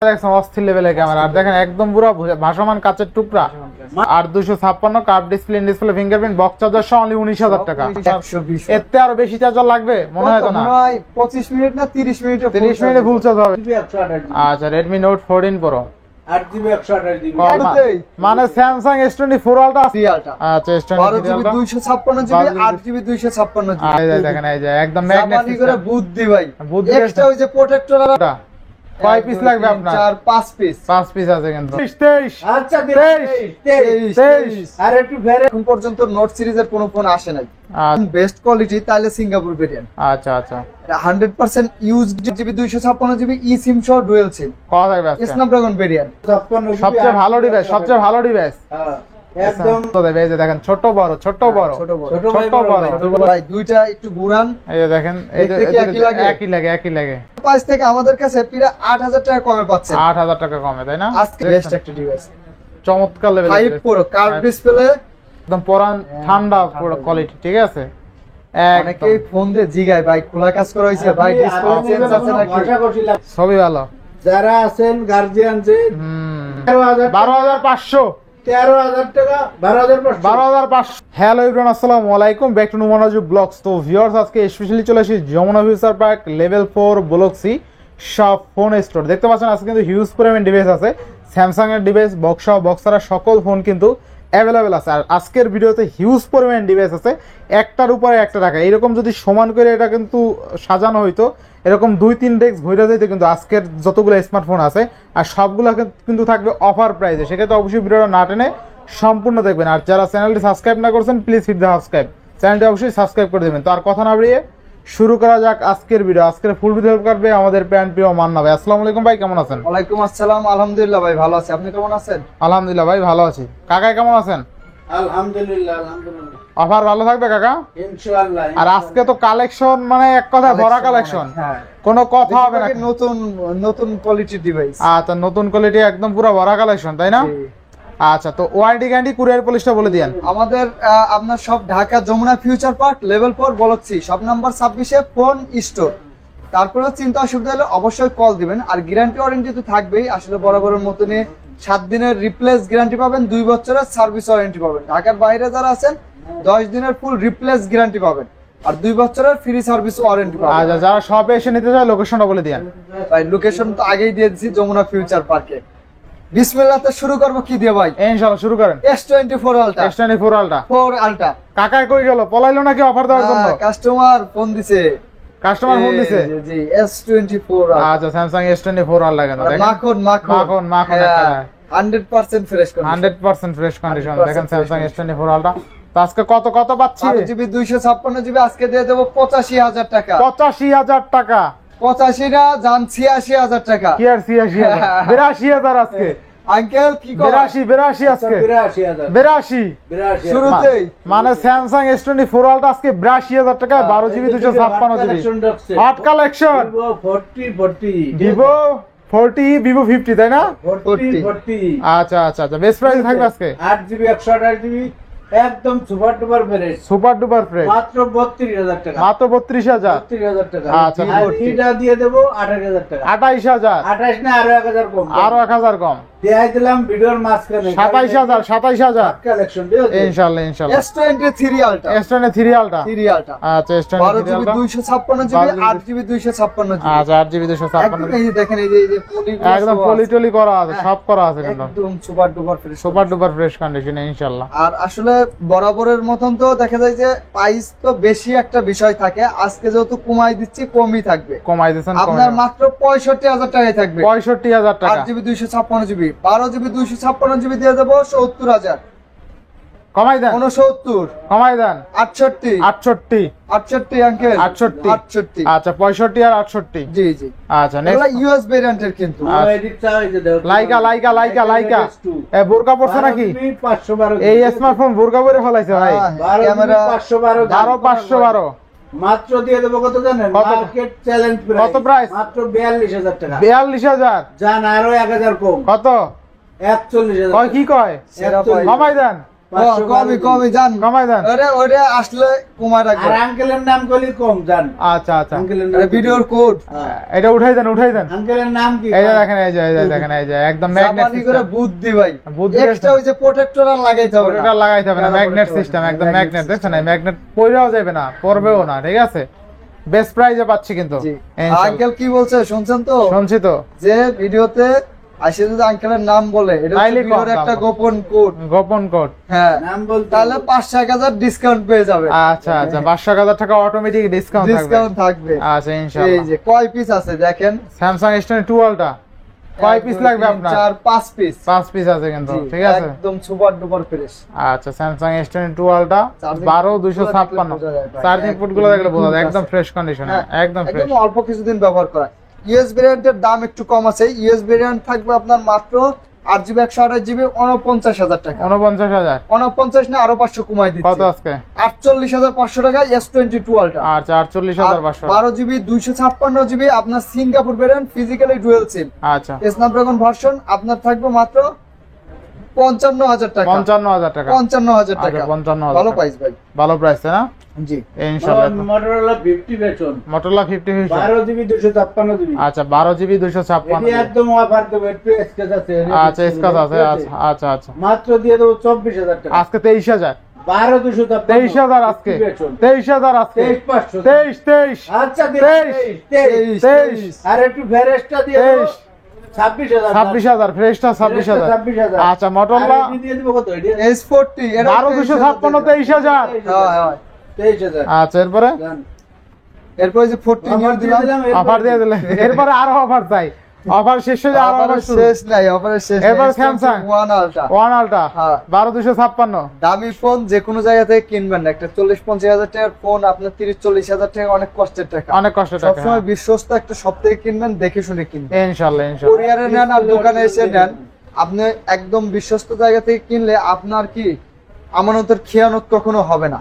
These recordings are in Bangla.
অস্থির লেভেলের ক্যামেরা। আর দেখেন একদম পুরো ভাসমান কাচের টুকরা। আর 256 curve display, display fingerprint, box charger সহ অনলি 19,000 টাকা। এতে আরো বেশি চার্জার লাগবে মনে হয় তো না? 25 মিনিট না 30 মিনিটে 30 মিনিটে ফুল চার্জ হবে। আচ্ছা Redmi Note 14 Pro 8GB 128GB মানে Samsung S24 Ultra। আচ্ছা S24 12GB 256GB 8GB 256GB। এই দেখেন এই যে একদম ম্যাগনেটিক করে বুদ্ধি ভাই। বুদ্ধি এক্সট্রা ওই যে প্রোটেক্টর কয় পিস লাগবে আপনার? 5 পিস। 5 পিস আছে কিন্তু। 23 আচ্ছা 23 আর একটু ফেরে এখন পর্যন্ত নোট সিরিজের কোনো ফোন আসে নাই। বেস্ট কোয়ালিটি তাহলে সিঙ্গাপুর ভেরিয়েন্ট। আচ্ছা আচ্ছা 100% ইউজড GB 256GB eSIM সহ ডুয়াল সিম। কত লাগবে আজকে? Snapdragon variant. 56GB সবচেয়ে ভালো ডিভাইস, সবচেয়ে ভালো ডিভাইস। একদম তো দেবে এই যে দেখেন ছোট বড় ছোট বড় ছোট বড় ছোট বড় ভাই দুইটা একটু ঘুরান। এই যে দেখেন এই যে দেখতে কি একই লাগে? একই লাগে। প্রাইস থেকে আমাদের কাছে প্রায় 8000 টাকা কমে পাচ্ছেন। 8000 টাকা কমে তাই না? আজকে বেস্ট একটা ডিভাইস। চমৎকার লেভেল 5 Pro কার্ভ ডিসপ্লে। একদম পরান ঠান্ডা পুরো কোয়ালিটি, ঠিক আছে? অনেকেই ফোন দিয়ে জিগায় ভাই খোলা কাজ করা হইছে ভাই, ডিসপ্লে চেঞ্জ আছে নাকি? সবই ভালো। যারা আছেন গার্জিয়ান যে 12,500 13,000 টাকা 12,500 হ্যালো এভরিওয়ান, আসসালামু আলাইকুম, ব্যাক টু নুমানাজু ব্লগস। তো ভিউয়ার্স আজকে স্পেশালি চলে এসেছি Jamuna future park level 4 block C সব ফোন স্টোর। দেখতে পাচ্ছেন আজকে কিন্তু হিউজ পরিমাণ ডিভাইস আছে, স্যামসাং এর ডিভাইস, বক্স সহ বক্সারা সকল ফোন কিন্তু অ্যাভেলেবেল আছে। আর আজকের ভিডিওতে হিউজ পরিমাণ ডিভাইস আছে, একটার উপরে একটা রাখা। এরকম যদি সমান করে এটা কিন্তু সাজানো হইতো, এরকম 2-3 ডেস্ক ভরে দিতে কিন্তু আজকের যতগুলো স্মার্টফোন আছে আর সবগুলো কিন্তু থাকবে অফার প্রাইসে। সেক্ষেত্রে অবশ্যই ভিডিওটা না টেনে সম্পূর্ণ দেখবেন। আর যারা চ্যানেলটি সাবস্ক্রাইব না করছেন প্লিজ হিট দ্য সাবস্ক্রাইব, চ্যানেলটি অবশ্যই সাবস্ক্রাইব করে দেবেন। তো আর কথা না বাড়িয়ে শুরু করা যাক আজকের ভিডিও। আজকের ফুল ভিডিও হেল্প করবে আমাদের প্যান প্রিয় মান্না ভাই। আসসালামু আলাইকুম ভাই, কেমন আছেন? ওয়ালাইকুম আসসালাম, আলহামদুলিল্লাহ ভাই ভালো আছি, আপনি কেমন আছেন? আলহামদুলিল্লাহ ভাই ভালো আছি। কাকা কেমন আছেন? আলহামদুলিল্লাহ অফার ভালো থাকবে কাকা ইনশাআল্লাহ। আর আজকে তো কালেকশন মানে এক কথা ভরা কালেকশন, হ্যাঁ কোনো কথা হবে না। নতুন নতুন কোয়ালিটির ডিভাইস। আচ্ছা নতুন কোয়ালিটি একদম পুরো ভরা কালেকশন তাই না? আচ্ছা তো ওয়ারেন্টি গ্যারান্টি কুরিয়ার পলিশটা বলে দিয়েন। আমাদের আপনার সব Dhaka Jamuna future park level 4 block C সব নাম্বার 26 ফোন স্টোর। তারপরে চিন্তা অসুবিধা হলে অবশ্যই কল দিবেন। আর গ্যারান্টি ওয়ারেন্টি তো থাকবেই, আসলে বরাবরের মতনই 7 দিনের রিপ্লেস গ্যারান্টি পাবেন, 2 বছরের সার্ভিস ওয়ারেন্টি পাবেন। ঢাকার বাইরে যারা আছেন 10 দিনের ফুল রিপ্লেস গ্যারান্টি পাবেন আর 2 বছরের ফ্রি সার্ভিস ওয়ারেন্টি পাবেন। আচ্ছা যারা শপে এসে নিতে চায় লোকেশনটা বলে দিয়েন ভাই। লোকেশন তো আগেই দিয়ে দিয়েছি, যমুনা ফিউচার পার্কে। বিসমিল্লাহতে শুরু করব কি দিয়ে ভাই? ইনশাআল্লাহ শুরু করেন। S24 ultra. S24 ultra 4 ultra. কাকা কই গেল? পলাইলো নাকি অফার দেওয়ার জন্য? কাস্টমার ফোন দিছে। কাস্টমার ফোন দিছে? জি S24 আচ্ছা স্যামসাং S24 আলট্রা কেন? দেখেন মাখন মাখন মাখন একটা 100% ফ্রেশ কন্ডিশন। 100% fresh condition. দেখেন স্যামসাং S24 আলট্রা। তো আজকে কত পাচ্ছি? 8GB 256GB আজকে দিয়ে দেব 85,000 টাকা। 85,000 টাকা? 85 না জান 86,000 টাকা। কি আর 86,000? 82,000 আজকে। আঙ্কেল কি করে? 82 আজকে 82,000 82 শুরুতেই মানে স্যামসাং S24 আলট্রা আজকে 82,000 টাকায় 12GB 256GB hot collection. Vivo 40 Vivo 50 তাই না? 40 আচ্ছা আচ্ছা আচ্ছা বেস্ট প্রাইস থাকবে আজকে। 8GB 128GB একদম super duper fresh, super duper fresh মাত্র 32,000 টাকা। মাত্র 32,000 টাকা। আচ্ছা, আর এটা দিয়ে দেব 28,000 টাকা। 28,000 28 না আরো 1,000 কম। আরো 1,000 কম দেখাই দিলাম ভিডিওর মাঝখানে। 27,000 কালেকশন দিও ইনশাআল্লাহ ইনশাআল্লাহ। S23 ultra. S23 ultra 3 ultra. আচ্ছা S23 12GB ultra 256GB 8GB 256GB। আচ্ছা 8GB 256 এই যে দেখেন এই যে পলিগুলো একদম পলিটলি করা আছে, সব করা আছে কিন্তু একদম super duper fresh. Super duper fresh কন্ডিশনে ইনশাআল্লাহ। আর আসলে বরাবরের মতন তো দেখা যায় যে প্রাইস তো বেশি একটা বিষয় থাকে, আজকে যেহেতু কমাই দিচ্ছি কমই থাকবে। কমাই দিয়েছেন আপনার মাত্র 65,000 টাকায় থাকবে। 65,000 টাকা 8GB 256GB 12GB 256GB দিয়ে দেবো 70,000। কমাই দেন 69 কমাই দেন 68 68 68 আঙ্কেল 68 68। আচ্ছা 65 আর 68 জি জি। আচ্ছা এগুলা নেক্সট ইউএস ভেরিয়েন্টের কিন্তু। লাইকা এ বোরকা পড়ছে নাকি? 512 এই স্মার্টফোন বোরকা পরে ফলাইছে ভাই। ক্যামেরা 512 মাত্র দিয়ে দেবো কত জানেন? কত? Market challenge price. কত প্রাইস? মাত্র 42,000 টাকা। 42,000 জান আরো 1,000 কম। কত 41,000 কয় কি কয়? সেরা প্রাইস। কমাই দেন কমই জান কমাই দেন। ওরে আসলে কমায় আর রাখবে। আঙ্কেলের নাম করলে কম জান। আচ্ছা আচ্ছা, আঙ্কেলের আরে নাম ভিডিওর কোড এটা উঠাই দেন উঠাই দেন। আঙ্কেলের নাম কি? এই যে দেখেন, এই যে দেখেন, এই যে একদম ম্যাগনেট জাপানি করে বুদ্ধি ভাই, বুদ্ধি এক্সট্রা ওই যে প্রোটেক্টর আর লাগাইতে হবে না। ওটা লাগাইতে হবে না, কেন ম্যাগনেট protector সিস্টেম, হবে? একদম Magnet ম্যাগনেট, system। দেখছেন ম্যাগনেট পড়েও যাবে না, পড়বেও না, ঠিক আছে। বেস্ট প্রাইজে পাচ্ছি কিন্তু জি। ইনশাআল্লাহ। আঙ্কেল কি বলছে শুনছেন তো, শুনছি তো, যে ভিডিওতে আসে যদি আঙ্কেলের নাম বলে, এটা হচ্ছে তাইলে কম ভিডিওর একটা দাম। গোপন কোড। গোপন কোড। হ্যাঁ, নাম বলতে তাহলে 5-1000 ডিসকাউন্ট পেয়ে যাবে। আচ্ছা আচ্ছা, 500,000 টাকা অটোমেটিক ডিসকাউন্ট থাকবে। ডিসকাউন্ট থাকবে। আচ্ছা এই ইনশাআল্লাহ। যে কয় পিস আছে দেখেন, স্যামসাং S22 আলট্রা কয় পিস লাগবে আপনার? 4-5 পিস। 5 পিস আছে কিন্তু, ঠিক আছে। একদম সুপার ডুপার ফ্রেশ। আচ্ছা, স্যামসাং S22 আলট্রা Charging 12256, বোঝা যায় ভাই। চার্জিং পোর্ট গুলো দেখলে বোঝা যায় একদম ফ্রেশ কন্ডিশনে, হ্যাঁ, একদম ফ্রেশ। একদম অল্প কিছুদিন ব্যবহার করা। ইউএস ভেরিয়েন্টের দাম একটু কম আছে। ইউএস ভেরিয়েন্ট থাকবে আপনার মাত্র 8GB 128GB 49,000 টাকা। 49,000 49 না আরো 500 কমাই কত দিচ্ছি, আজকে? 48,500 টাকা S22 আলট্রা। আচ্ছা, 48,500। 12GB 256GB আপনার সিঙ্গাপুর ভেরিয়েন্ট, ফিজিক্যালি ডুয়াল সিম, আচ্ছা, স্ন্যাপড্রাগন ভার্সন আপনার থাকবে মাত্র 55,000 টাকা। 55,000 টাকা। 55,000 টাকা, আচ্ছা, 55,000 ভালো টাকা। প্রাইস ভাই। ভালো প্রাইস না জি। ইনশাআল্লাহ। মোটরোলা 50 বেচন Motorola 50 12GB 256GB। আচ্ছা, 12GB এটি 256। একদম অফার দেবো, একটু স্কেচ আছে। আচ্ছা, স্কাচ আছে। আচ্ছা আচ্ছা আচ্ছা, মাত্র দিয়ে দেবো 24,000 টাকা। আজকে 23,000। 12,256 23,000 আজকে। 23,000 আজকে। 23,500 23। আচ্ছা 23 23 আর একটু ফেরেশটা দিয়ে দেবো 26,000 26,000 ফ্রেশটা 26,000। 26,000 আচ্ছা, Motorola আর এটি দিয়ে দেবো কত? এটি S40 এটা 12,256 23,000। হয়। 23,000 আচ্ছা, এরপরে জান। এরপর যে 14 নিউ দিলাম, অফার দিয়ে দিলে, এরপরে আরো অফার চাই। অফার শেষ হয়ে যায়, আরো অফার অফারের শুরু। শেষ নাই, অফারের শেষ নাই। এরপর Samsung One Ultra। One ultra হ্যাঁ। 12,256। দামি ফোন যে কোনো জায়গা থেকে কিনবেন না, একটা 40-50 হাজার টাকার ফোন আপনার 30-40 হাজার টাকা অনেক কষ্টের টাকা। অনেক কষ্ট টাকা। সবসময় বিশ্বস্ত একটা সব থেকে কিনবেন, দেখে শুনে কিনবেন। ইনশাআল্লাহ ইনশাআল্লাহ। কুরিয়ারে নেন আর দোকানে এসে নেন, আপনি একদম বিশ্বস্ত জায়গা থেকে কিনলে আপনার কি আমানতের খেয়ানত কখনো হবে না।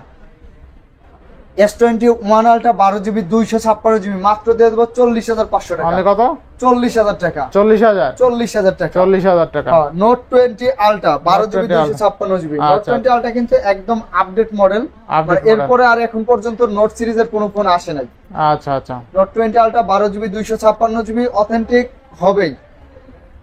S21 Ultra 12GB 256GB মাত্র দিয়ে দেবো 40,500 টাকা। অনলি কত? 40,000 টাকা। 40,000। 40,000 টাকা। 40,000 টাকা। Note 20 ultra 12GB 20 Ultra। 256GB। Note আচ্ছা। 20 আলট্রা কিন্তু একদম আপডেট মডেল, Update model। এরপরে আর এখন পর্যন্ত নোট সিরিজের কোনো ফোন আসে নাই। আচ্ছা আচ্ছা, note 20 ultra 12GB 256GB authentic হবেই,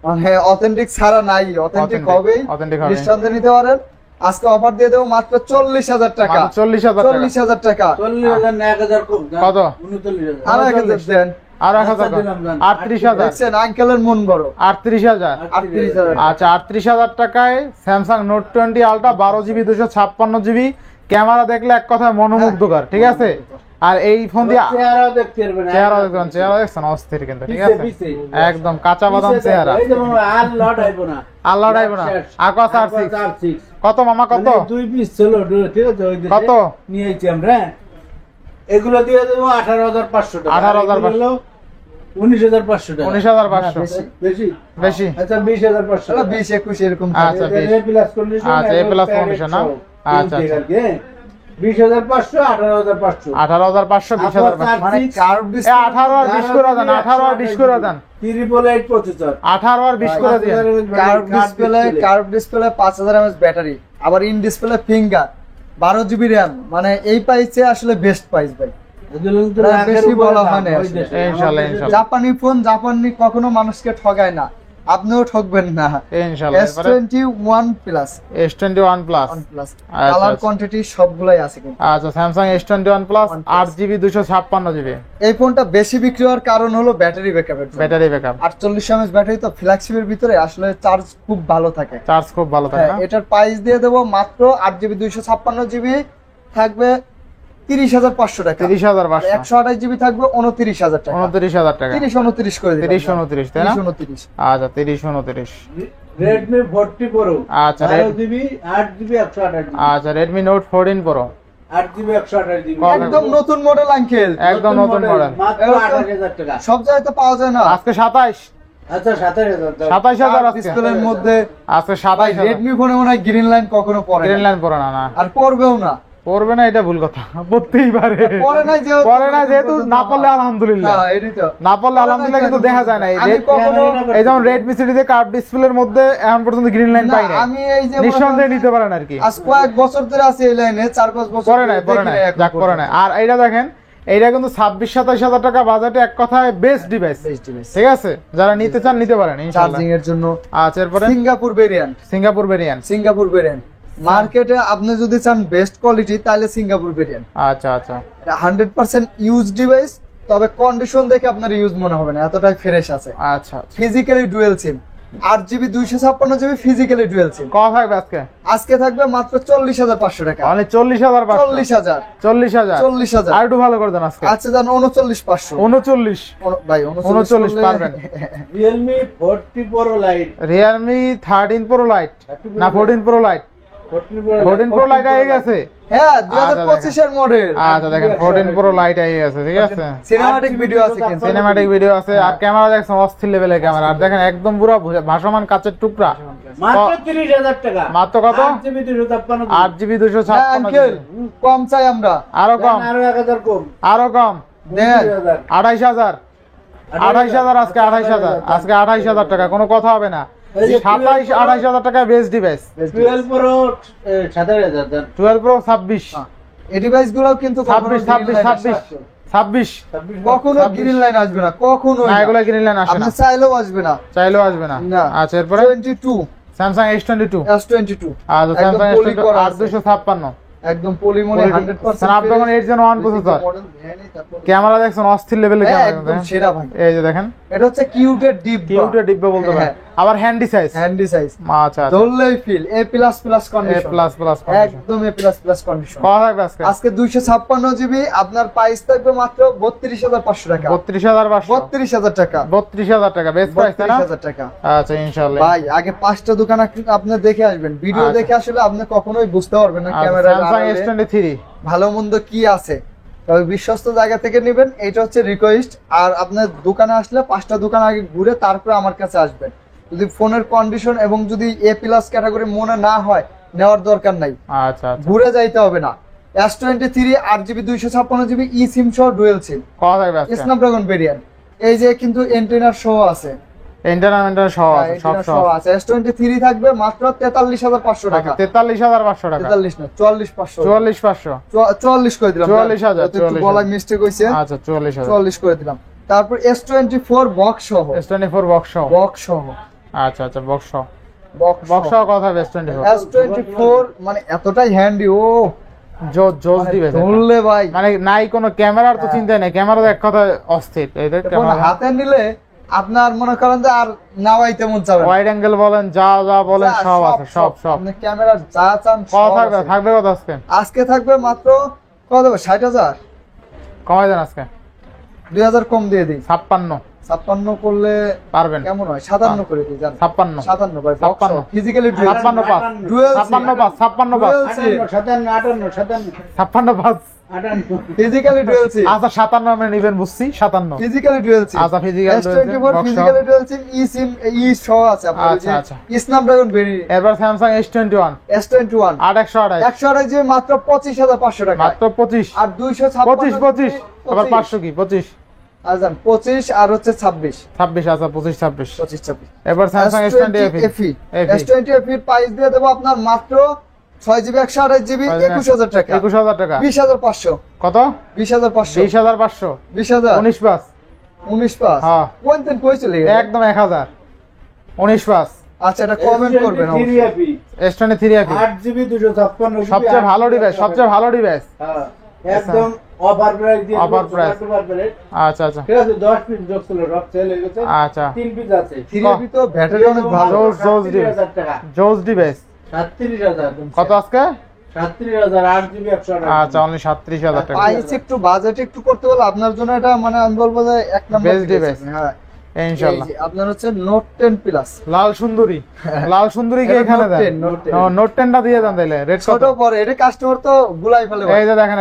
মানে অথেন্টিক ছাড়া নাই, অথেন্টিক Authentic, হবেই, authentic হবে। নিঃসন্দেহে নিতে পারেন। আজকে অফার দিয়ে দেবো মাত্র 40,000 টাকা। মাত্র 40,000 টাকা। 40,000 টাকা। 40,000 না 1,000 কম জান। কত? 39,000 আর 1,000 দেন। আর 1,000 আচ্ছা, দিলাম জান। 38,000। দেখছেন আঙ্কেলের মন বড়। 38,000। 38,000 আচ্ছা, 38,000 টাকায় Samsung note 20 ultra 12GB 256GB, camera দেখলে এক কথায় মনোমুগ্ধকর, ঠিক আছে। আর এই ফোন দিয়ে চেহারাও দেখতে পারবে না। চেহারা দেখবেন, চেহারা দেখছেন অস্থির কিন্তু, ঠিক পিছে, আছে। পিছে। একদম কাঁচা বাদাম পিছে চেহারা। দেখো, এই যে মামা, আর লট আইবো না। আল্লাহ ডাইবো না। Aqua R6 R6 কত মামা, কত? মানে 2 পিস ছিল, ঠিক আছে, ওই দেশে কত? নিয়ে আইছি আমরা। এগুলো দিয়ে দেবো 18,500 টাকা। 18,500 এগুলো 19,500 টাকা। 19,500 বেশি। বেশি? বেশি। আচ্ছা 20,500 তাহলে টাকা। 20-21 এরকম আচ্ছা, থাকে। 20 A plus condition, আচ্ছা, A এবং plus tag condition না? সহ। আচ্ছা, তিন আচ্ছা। টাকার, হ্যাঁ? 20,500, 18,500। 18,500 20,000। মানে কার্ভ এ 18 আর 20 করে দেন, 18 আর 20 করে দেন, 388 প্রসেসর। 18 আর 20 করে দিন। কার্ভ ডিসপ্লে 5000 mAh ব্যাটারি, আবার in display finger, 12GB RAM, মানে এই প্রাইসে আসলে বেস্ট প্রাইস ভাই। এগুলো কিন্তু না, লাখের বেশি উপরে বলা দাম হয় না ওই আসলে। দেশে। ইনশাআল্লাহ, আমাদের ইনশাআল্লাহ। জাপানি ফোন, জাপানি কখনো মানুষকে ঠগায় না, আপনিও ঠকবেন না। ইনশাআল্লাহ। এরপরে S21 plus, S21 plus. Colour আচ্ছা। কোয়ান্টিটি সবগুলাই আছে কিন্তু। আচ্ছা, Samsung S21 plus 8GB 256GB। এই ফোনটা বেশি বিক্রি হওয়ার কারণ হলো ব্যাটারি ব্যাকআপের জন্য। ব্যাটারি ব্যাকআপ, 48 mAh ব্যাটারি তো ফ্ল্যাগশিপের ভিতরে আসলে চার্জ খুব ভালো থাকে। চার্জ খুব ভালো থাকে হ্যাঁ, না? এটার প্রাইস দিয়ে দেবো মাত্র 8GB 256GB থাকবে 30,500 টাকা। 30,500। 128GB থাকবে 29,000 টাকা। 29,000 টাকা। 30-29 করে দিলাম। 30-29 তাই না? 30-29 আচ্ছা, 30-29। Redmi 40 Pro, আচ্ছা, 12GB, 8GB, 128GB, আচ্ছা, Redmi Note 14 Pro 8GB, 128GB। কত? একদম নতুন মডেল আঙ্কেল, একদম নতুন মডেল। মাত্র এরকম- 28,000 টাকা। সব জায়গায় তো পাওয়া যায় না। আজকে 27, আচ্ছা 27,000 টাকা। 27,000 আজকে। ডিসপ্লের মধ্যে আজকে ভাই 27,000। রেডমি ফোনে মনে হয় গ্রিন লাইন কখনো পড়ে গ্রিন না, লাইন পড়ো না, না। আর পড়বেও না। পড়বে না এটা ভুল কথা, পড়তেই পারে। পরে নাই যেহেতু না পড়লে আলহামদুলিল্লাহ, হ্যাঁ এটাই তো। না পড়লে আলহামদুলিল্লাহ, কিন্তু দেখা যায় না। আমি কখনো- এই যেমন রেডমি সিটিতে কার্ভ ডিসপ্লের মধ্যে এখন পর্যন্ত গ্রিন লাইন পাই না, আমি এই যে নিঃসন্দেহে নিতে পারেন আর কি। আজ কয়েক বছর ধরে আছি এই লাইনে, 4-5 বছর পরে নাই, দেখি নাই এখন যাক পরে নাই। আর এইটা দেখেন, এইটা কিন্তু 26-27 হাজার টাকা বাজেটে এক কথায় বেস্ট ডিভাইস, ঠিক আছে? যারা নিতে চান নিতে পারেন ইনশাআল্লাহ। চার্জিং এর জন্য আচ্ছা, এরপরে সিঙ্গাপুর ভেরিয়েন্ট। Singapore variant. মার্কেটে আপনি যদি চান বেস্ট কোয়ালিটি তাহলে সিঙ্গাপুর ভেরিয়েন্ট। আচ্ছা আচ্ছা, 100% ইউজ ডিভাইস, তবে কন্ডিশন দেখে আপনার ইউজ মনে হবে না, এতটাই ফ্রেশ আছে। আচ্ছা ফিজিক্যালি ডুয়েল সিম, 8GB 256GB ফিজিক্যালি ডুয়েল সিম। কত থাকবে আজকে? আজকে থাকবে মাত্র 40,500 টাকা। মানে 40,000, 40,000 40,000 আর একটু ভালো করে দেন আজকে। আচ্ছা জান 39,500। 39 ভাই 39 পারবেন। Realme 40 pro light, Realme 13 pro light না 14 প্রো লাইট? 14 প্রো লাইট হয়ে গেছে। হ্যাঁ 2025 এর মডেল। আচ্ছা দেখেন 14 প্রো লাইট হয়ে গেছে, ঠিক আছে? সিনেমাটিক ভিডিও আছে কিন্তু। সিনেমাটিক ভিডিও আছে, আর ক্যামেরা দেখছেন অস্থির লেভেলের ক্যামেরা। আর দেখেন একদম পুরো ভাসমান কাচের টুকরা। মাত্র 30,000 টাকা। মাত্র কত? 8GB 256। 8GB হ্যাঁ 256। আঙ্কেল কম চাই আমরা। আরো কম, আরো 1000 কম। আরো কম। দেন 28,000, 28,000 আজকে 28,000, আজকে 28,000 টাকা, কোনো কথা হবে না। 27-28,000 টাকা বেস্ট ডিভাইস। 12 প্রো 7000 দেন। 12 প্রো 26, এই ডিভাইস গুলো কিন্তু 26 কখনো গ্রিন লাইন আসবে না, কখনো না, এগুলো গ্রিন লাইন আসে না, আপনি চাইলেও আসবে না। চাইলেও আসবে না। না। আচ্ছা, এরপরে 22 স্যামসাং S22। S22 আচ্ছা, একদম স্যামসাং poly S22 করা আছে। 856। একদম পলিমনে 100% স্ন্যাপড্রাগন 8 Gen 1 প্রসেসর। ক্যামেরা দেখছেন অস্থির লেভেলের হ্যাঁ, ক্যামেরা, একদম সেরা ভাই। এই যে দেখেন, এটা হচ্ছে কিউটের ডিপ কিউটে ডিব্বা বলতে পারেন, আবার হ্যান্ডি সাইজ। হ্যান্ডি সাইজ আচ্ছা আচ্ছা, ধরলেই feel A++ A++ condition, condition. একদম A++ কন্ডিশন। কত থাকবে আজকে? আজকে 256GB, আপনার প্রাইস থাকবে মাত্র 32,500 টাকা। 32,500, 32,000 টাকা, 32,000 টাকা বেস্ট প্রাইস, তাই না? 32,000 টাকা। আচ্ছা ইনশাআল্লাহ। ভাই আগে 5টা দোকান আপনি দেখে আসবেন, ভিডিও আচ্ছা। দেখে আসলে আপনি কখনোই বুঝতে পারবেন না আচ্ছা, ক্যামেরা স্যামসাং S23। ভালো মন্দ কি আছে। তবে বিশ্বস্ত জায়গা থেকে নেবেন, এটা হচ্ছে রিকোয়েস্ট। আর আপনার দোকানে আসলে 5টা দোকান আগে ঘুরে তারপরে আমার কাছে আসবেন। যদি ফোনের কন্ডিশন এবং যদি A+ ক্যাটাগরি মনে না হয়, নেওয়ার দরকার নাই, আচ্ছা আচ্ছা, ঘুরে যাইতে হবে না। S23 8GB 256GB ই সিম সহ ডুয়েল সিম, কত থাকবে আজকে? Snapdragon variant. এই যে কিন্তু এন্টেনার শো আছে, ইন্টারনেট সহ আছে, সব antenna সহ সহ আছে। S23 থাকবে মাত্র 43,500 টাকা। 43,500 টাকা। 43 না 44,500, 44,500, 44 করে দিলাম। 44,000, একটু গলায় মিস্টেক হইছে, আচ্ছা 44,000। 44 করে দিলাম। তারপর S24 বক্স সহ, S24 বক্স সহ, বক্স সহ, আচ্ছা আচ্ছা, বক্স সহ, বক্স বক্স সহ কত হবে? S24 S24 মানে এতটাই হ্যান্ডি, ও জোস দিবে, ধরলে ভাই মানে নাই কোনো ক্যামেরার তো চিন্তা নেই, ক্যামেরা এক কথা অস্থির। এই দেখ এখন ক্যামেরা, হাতে নিলে আপনার মনে করেন যে আর নাওয়াইতে মন চাবে না। ওয়াইড অ্যাঙ্গেল বলেন, যা যা বলেন সব আছে, সব সব। আপনি ক্যামেরার যা চান কত সব থাকবে? আছে। থাকবে কত আজকে? আজকে থাকবে মাত্র কত দেবো? 60,000, কমাই দেন আজকে। 2,000 কম দিয়ে দিই। 56 56 করলে পারবেন? কেমন হয়? 57 করে দিই জান। 56 57 ভাই, 56 physically 56 pass, dual 56 pass, 56 pass, 56 pass, 58 physically dual SIM. আচ্ছা 57 আমরা নিবেন বুঝছি, 57। Physically dual SIM. আচ্ছা, physical dual SIM, S24 box physically dual SIM, e SIM ই সহ আছে আপনার। আচ্ছা, আচ্ছা। স্ন্যাপড্রাগন ভেরিয়েন্ট এবার স্যামসাং S21 S21 8/128, 128 জিবি মাত্র 25,500 টাকা। মাত্র 25, আর 256 25 আবার 500 কি 25, আজান 25 আর হচ্ছে 26 26, আচ্ছা 25 26। 26। এবার স্যামসাং S20 FE, S20 এর প্রাইস দিয়ে দেবো আপনার মাত্র 6GB 128GB 21,000 টাকা। 21,000 টাকা। 20,500, কত? 20,500, 20,500, 20,000, 19 পাস, 19 পাস। হ্যাঁ। কোন দিন কইছিল একদম 1000, 19 পাস। আচ্ছা এটা কমেন্ট করবেন অবশ্যই। S23 FE 8GB 256 সবচেয়ে ভালো ডিভাইস, সবচেয়ে ভালো ডিভাইস। হ্যাঁ, একদম অফার প্রাইস দিয়ে Offer price। আচ্ছা আচ্ছা, ঠিক আছে, 10 পিস যোগ ছিল, রক সেল হয়ে গেছে, আচ্ছা 3 পিস আছে। 3 তো ব্যাটারি অনেক ভালো। জোস ডিভাইস, 37,000 টাকা। জোস ডিভাইস। 37,000 কত আজকে? 37,000 8GB 128। আচ্ছা অনলি 37,000 টাকা। প্রাইস একটু বাজেট একটু করতে বলে আপনার জন্য এটা মানে আমি বলবো যে এক নাম্বার Best device। হ্যাঁ ইনশাআল্লাহ। এই যে আপনার হচ্ছে নোট 10 প্লাস লাল সুন্দরী, লাল সুন্দরী কে এটা এখানে Note দেন? 10, Note 10 নোট 10টা দিয়ে দেন তাইলে। রেড ছোট কত? বড় এটা কাস্টমার তো গুলাই ফেলে ভাই। এই যে দেখেন,